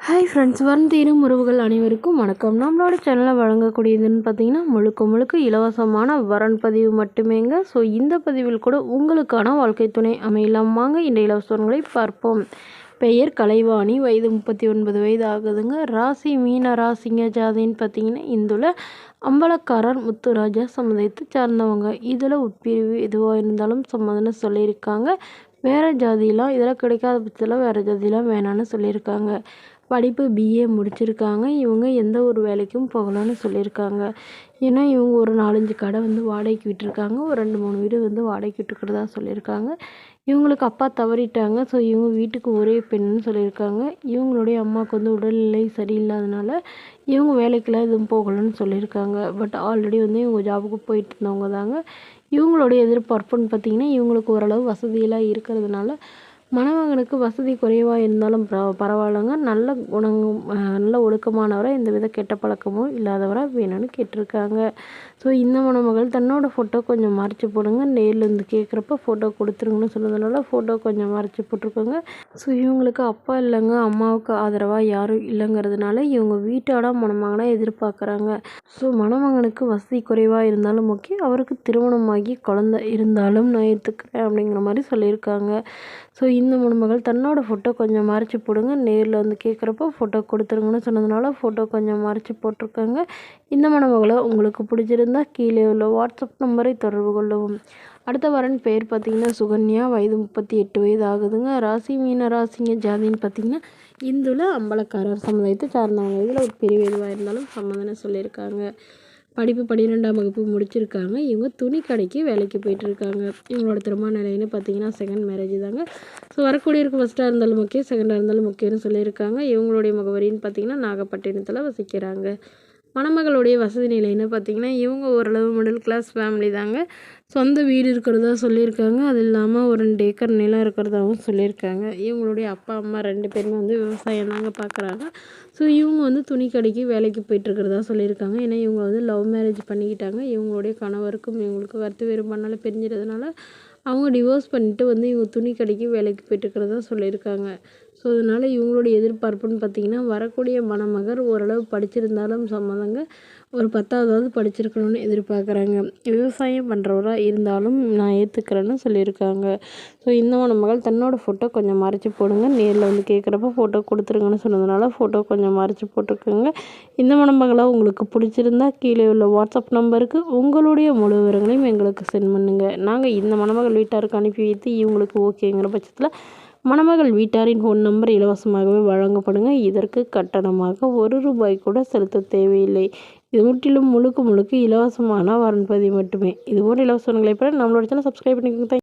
Hi friends, வரும் தேரும் உறவுகள் அனைவருக்கும் வணக்கம். நம்மளோட சேனலில் வழங்கக்கூடியதுன்னு பார்த்தீங்கன்னா முழுக்க இலவசமான வரன் பதிவு மட்டுமேங்க. ஸோ இந்த பதிவில் கூட உங்களுக்கான வாழ்க்கை துணை அமையலாம். வாங்க இந்த இலவசங்களை பார்ப்போம். பெயர் கலைவாணி, வயது 39 வயது ஆகுதுங்க. ராசி மீன ராசிங்க. ஜாதின்னு பார்த்தீங்கன்னா இந்துல அம்பலக்காரர் முத்துராஜா சமுதாயத்தை சார்ந்தவங்க. இதில் உட்பிரிவு எதுவாக இருந்தாலும் சம்மதம்னு சொல்லியிருக்காங்க. வேறு ஜாதியெலாம் இதில் கிடைக்காத பட்சத்தில் வேறு ஜாதியெலாம் வேணான்னு சொல்லியிருக்காங்க. படிப்பு பிஏ முடிச்சிருக்காங்க. இவங்க எந்த ஒரு வேலைக்கும் போகலான்னு சொல்லியிருக்காங்க. ஏன்னா இவங்க ஒரு 4-5 கடை வாடகைக்கு விட்டுருக்காங்க. ஒரு 2-3 வீடு வாடகைக்கு விட்டுருக்கிறதா சொல்லியிருக்காங்க. இவங்களுக்கு அப்பா தவறிட்டாங்க. ஸோ இவங்க வீட்டுக்கு ஒரே பெண்ணுன்னு சொல்லியிருக்காங்க. இவங்களுடைய அம்மாவுக்கு உடல்நிலை சரியில்லாதனால இவங்க வேலைக்கெல்லாம் எதுவும் போகலன்னு சொல்லியிருக்காங்க. பட் ஆல்ரெடி இவங்க ஜாபுக்கு போயிட்டு இருந்தவங்க தாங்க. இவங்களுடைய எதிர்பார்ப்புன்னு பார்த்திங்கன்னா இவங்களுக்கு ஓரளவு வசதியெல்லாம் இருக்கிறதுனால மணமகனுக்கு வசதி குறைவாக இருந்தாலும் பரவாயில்லைங்க. நல்ல குணமும் நல்ல ஒழுக்கமானவராக எந்தவித கெட்ட பழக்கமும் இல்லாதவராக வேணும்னு கேட்டிருக்காங்க. ஸோ இந்த மணமகள் தன்னோட ஃபோட்டோ கொஞ்சம் மறைச்சி போடுங்க. நேரில் கேட்குறப்ப ஃபோட்டோ கொடுத்துருங்கன்னு சொன்னதுனால ஃபோட்டோ கொஞ்சம் மறைச்சி போட்டிருக்கோங்க. ஸோ இவங்களுக்கு அப்பா இல்லைங்க, அம்மாவுக்கு ஆதரவாக யாரும் இல்லைங்கிறதுனால இவங்க வீட்டோட மணமகனாக எதிர்பார்க்குறாங்க. ஸோ மணமகனுக்கு வசதி குறைவாக இருந்தாலும் ஓகே, அவருக்கு திருமணமாகி குழந்தை இருந்தாலும் நான் ஏற்றுக்கிறேன் அப்படிங்கிற மாதிரி சொல்லியிருக்காங்க. ஸோ இந்த மணமகள் தன்னோட ஃபோட்டோ கொஞ்சம் மறைச்சி போடுங்க. நேரில் கேட்குறப்போ ஃபோட்டோ கொடுத்துருங்கன்னு சொன்னதுனால ஃபோட்டோ கொஞ்சம் மறைச்சி போட்டிருக்காங்க. இந்த மணமகளை உங்களுக்கு பிடிச்சிருந்தால் கீழே உள்ள வாட்ஸ்அப் நம்பரை தொடர்பு கொள்ளவும். அடுத்த வரன் பேர் பார்த்திங்கன்னா சுகன்யா, வயது 38 வயது ஆகுதுங்க. ராசி மீன ராசிங்க. ஜாதின்னு பார்த்திங்கன்னா இந்துல அம்பலக்காரர் சமுதாயத்தை சார்ந்தவங்க. இதில் ஒரு பிரிவு எதுவாக இருந்தாலும் சம்மதம்னு சொல்லியிருக்காங்க. படிப்பு 12ஆம் வகுப்பு முடிச்சிருக்காங்க. இவங்க துணி கடைக்கு வேலைக்கு போயிட்டுருக்காங்க. இவங்களோட திருமண நிலைன்னு பார்த்தீங்கன்னா செகண்ட் மேரேஜ் தாங்க. ஸோ வரக்கூடியவருக்கு ஃபஸ்ட்டாக இருந்தாலும் ஓகே, செகண்டாக இருந்தாலும் ஓகேன்னு சொல்லியிருக்காங்க. இவங்களுடைய முகவரின்னு பார்த்தீங்கன்னா நாகப்பட்டினத்தில் வசிக்கிறாங்க. மணமகளுடைய வசதி நிலைன்னு பார்த்திங்கன்னா இவங்க ஓரளவு மிடில் கிளாஸ் ஃபேமிலி தாங்க. சொந்த வீடு இருக்கிறதா சொல்லியிருக்காங்க. அது இல்லாமல் ஒரு 2 ஏக்கர் நிலம் இருக்கிறதாகவும் சொல்லியிருக்காங்க. இவங்களுடைய அப்பா அம்மா 2 பேருமே விவசாயம் தாங்க பார்க்குறாங்க. ஸோ இவங்க துணி கடைக்கு வேலைக்கு போயிட்டுருக்கிறதா சொல்லியிருக்காங்க. ஏன்னா இவங்க லவ் மேரேஜ் பண்ணிக்கிட்டாங்க. இவங்களுடைய கணவருக்கும் இவங்களுக்கு கருத்து வேறுபாடுனால பிரிஞ்சதுனால அவங்க டிவோர்ஸ் பண்ணிவிட்டு இவங்க துணி கடைக்கு வேலைக்கு போயிட்டுருக்கிறதா சொல்லியிருக்காங்க. ஸோ அதனால் இவங்களுடைய எதிர்பார்ப்புன்னு பார்த்திங்கன்னா வரக்கூடிய மணமகர் ஓரளவு படிச்சிருந்தாலும் சம்மதங்க. ஒரு 10ஆவது படிச்சிருக்கணும்னு எதிர்பார்க்குறாங்க. விவசாயம் பண்ணுறவராக இருந்தாலும் நான் ஏற்றுக்கிறேன்னு சொல்லியிருக்காங்க. ஸோ இந்த மணமகள் தன்னோட ஃபோட்டோ கொஞ்சம் மறைச்சி போடுங்க. நேரில் கேட்குறப்ப ஃபோட்டோ கொடுத்துருங்கன்னு சொன்னதுனால ஃபோட்டோ கொஞ்சம் மறைச்சி போட்டிருக்கோங்க. இந்த மணமகளை உங்களுக்கு பிடிச்சிருந்தா கீழே உள்ள வாட்ஸ்அப் நம்பருக்கு உங்களுடைய முழு விவரங்களையும் எங்களுக்கு சென்ட் பண்ணுங்கள். நாங்கள் இந்த மணமகள் வீட்டாருக்கு அனுப்பி வைத்து இவங்களுக்கு ஓகேங்கிற பட்சத்தில் மணமகள் வீட்டாரின் ஃபோன் நம்பர் இலவசமாகவே வழங்கப்படுங்க. இதற்கு கட்டணமாக ₹1 கூட செலுத்த தேவையில்லை. இது முற்றிலும் முழுக்க இலவசமான வரன்பதிவு மட்டுமே. இதுபோன்ற இலவசங்களை பெற நம்மளோட சேனல் சப்ஸ்கிரைப் பண்ணிக்கோங்க.